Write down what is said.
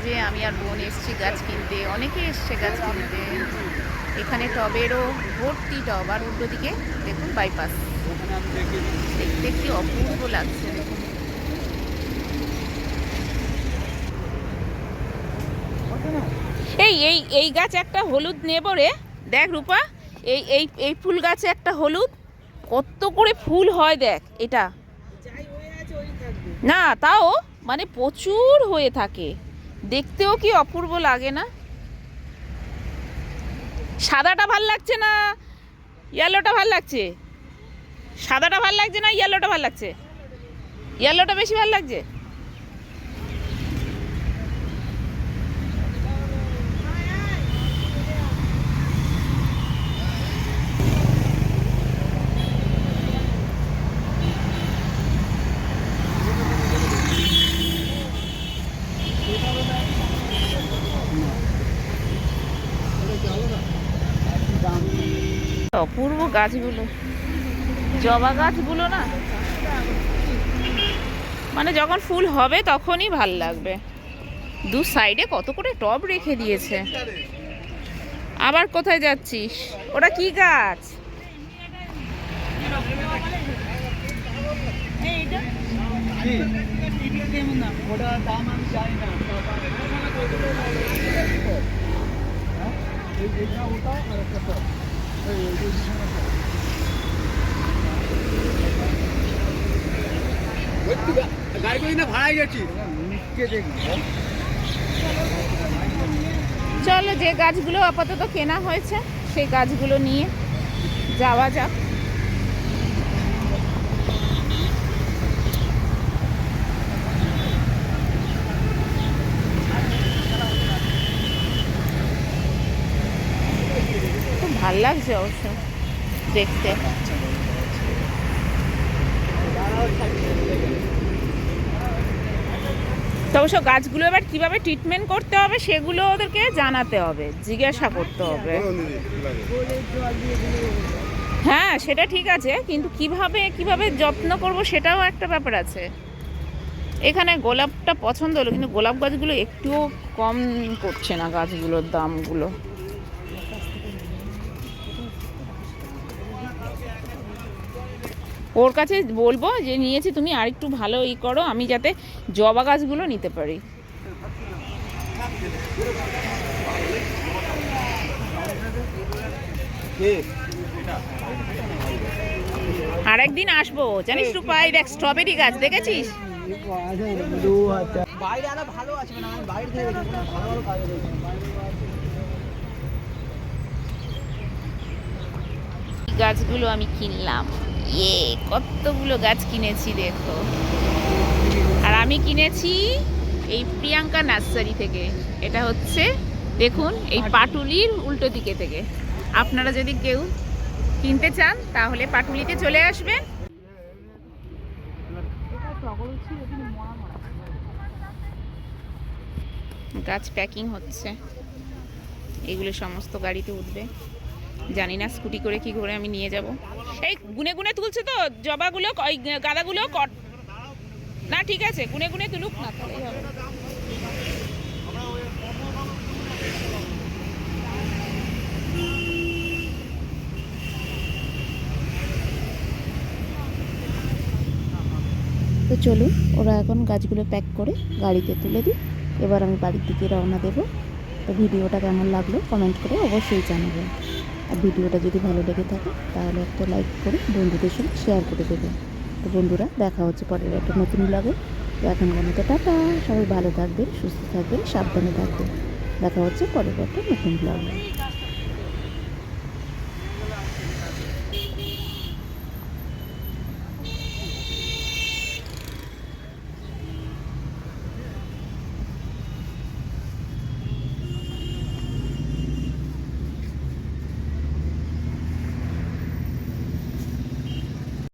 যে আমি আর বোন এসছি গাছ কিনতে, অনেকে এসছে গাছ কিনতে। এখানে টবেরও ভর্তি টব, আর উল্টো দিকে দেখুন বাইপাস। দেখতে কি অপূর্ব লাগছে দেখুন। এই এই এই গাছ একটা হলুদ নেব রে, দেখ রূপা, এই এই এই ফুল গাছে একটা হলুদ, কত করে ফুল হয় দেখ। এটা না তাও মানে প্রচুর হয়ে থাকে, দেখতেও কি অপূর্ব লাগে না। সাদাটা ভাল লাগছে না ইয়েলোটা ভাল লাগছে? সাদাটা ভাল লাগছে না ইয়েলোটা ভাল লাগছে? ইয়েলোটা বেশি ভাল লাগছে। অপূর্ব গাছগুলো, জবা গাছগুলো না, মানে যখন ফুল হবে তখনই ভাল লাগবে। দু সাইডে কত করে টব রেখে দিয়েছে। আবার কোথায় যাচ্ছিস? ওটা কি গাছ? চলো যে গাছগুলো আপাতত কেনা হয়েছে সেই গাছগুলো নিয়ে যাওয়া যাক। খুব ভাল লাগছে অবশ্য দেখতে। তো অবশ্য গাছগুলো এবার কিভাবে ট্রিটমেন্ট করতে হবে সেগুলো ওদেরকে জানাতে হবে, জিজ্ঞাসা করতে হবে। হ্যাঁ সেটা ঠিক আছে, কিন্তু কিভাবে কিভাবে যত্ন করব সেটাও একটা ব্যাপার আছে। এখানে গোলাপটা পছন্দ হলো, কিন্তু গোলাপ গাছগুলো একটুও কম করছে না গাছগুলোর দামগুলো। ওর কাছে বলবো যে নিয়েছি, তুমি আর একটু ভালো ই করো, আমি যাতে জবা গাছগুলো নিতে পারি। আর একদিন আসবো জানিস রূপাই, দেখ স্ট্রবেরি গাছ দেখেছিস? গাছগুলো আমি কিনলাম, কতগুলো গাছ কিনেছি দেখো। আর আমি কিনেছি এই প্রিয়াঙ্কা নার্সারি থেকে। এটা হচ্ছে দেখুন এই পাটুলির উল্টো দিকে থেকে। আপনারা যদি কেউ কিনতে চান তাহলে পাটুলিতে চলে আসবেন। গাছ প্যাকিং হচ্ছে, এগুলো সমস্ত গাড়িতে উঠবে। জানি না স্কুটি করে কি করে আমি নিয়ে যাব। এই গুনে গুনে তুলছে তো জবাগুলো, ওই গাঁদাগুলো না ঠিক আছে, গুনে গুনে তুলুক না তাহলেই হবে। তো চলুন, ওরা এখন গাছগুলো প্যাক করে গাড়িতে তুলে দিই, এবার আমি বাড়ির দিকে রওনা দেবো। তো ভিডিওটা কেমন লাগলো কমেন্ট করে অবশ্যই জানাবেন। আর ভিডিওটা যদি ভালো লেগে থাকে তাহলে একটা লাইক করে বন্ধুদের সঙ্গে শেয়ার করে দেবেন। তো বন্ধুরা দেখা হচ্ছে পরের একটা নতুন ব্লগে। তো এখন মতো টাটা, সবাই ভালো থাকবেন, সুস্থ থাকবেন, সাবধানে থাকবেন। দেখা হচ্ছে পরের একটা নতুন ব্লগে।